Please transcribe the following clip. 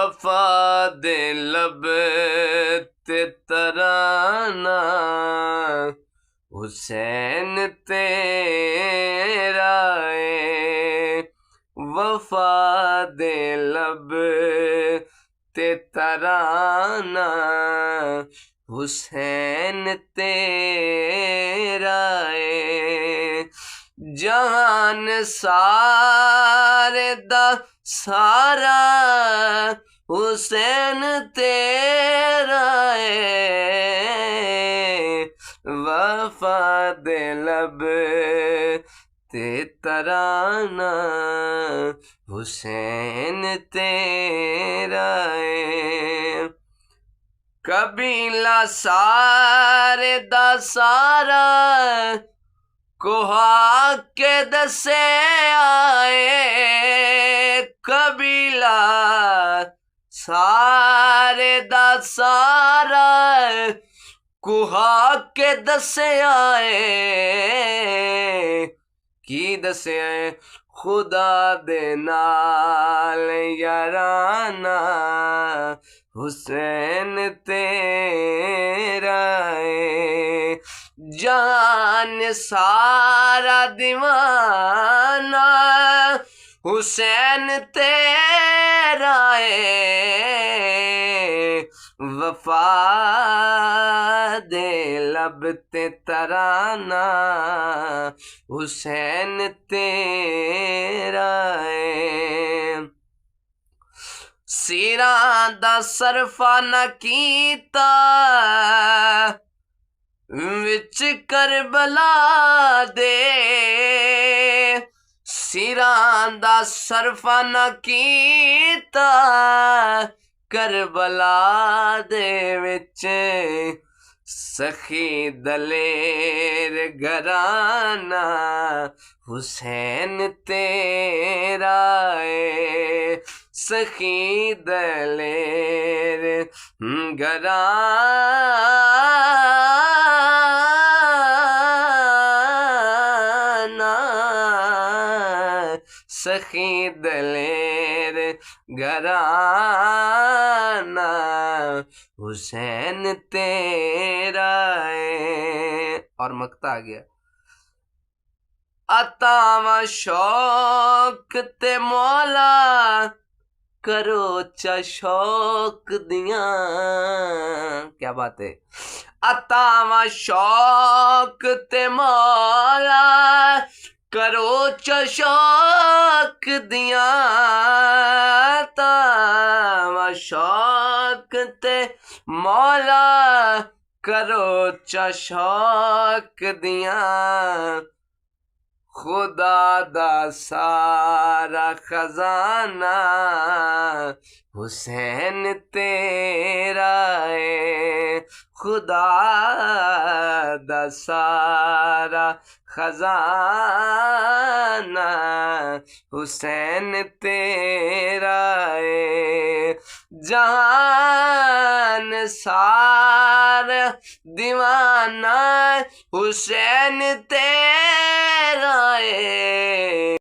वफा दे लब ते तराना हुसैन तेरा है। वफा दे लब ते तराना हुसैन तेरा है। जहान सारे दा सारा हुसैन तेरा है। वफा दे लब ते तराना हुसैन तेरा है। कबीला सारे दा सारा कोहा के दसे आए। कबीला सारे दा सारा कुहा के दसे आए। की दसे आए खुदा दे नाल याराना हुसैन तेरा है। जान सारा दीवाना हुसैन तेरा है। वफा दे लब ते तराना हुसैन तेरा है। सिरां दा सरफा न कीता विच करबला दे। सिरां दा सरफा न कीता करबला दे विच। सखी दलेर घराना हुसैन तेरा है। सखी दलेर घराना सखी दलेर घराना हुसैन तेरा है। और मक्ता आ गया। अतावा शौक ते मौला करो चा शौक दिया। क्या बात है। अतावा शौक ते मौला करो चा शौक दिया। अतावा शौक ते मौला करो चा शौक दिया। खुदा दा सारा खजाना हुसैन तेरा है। खुदा दा सारा खजाना हुसैन तेरा है। जहान सारा दीवाना हुसैन तेरा है।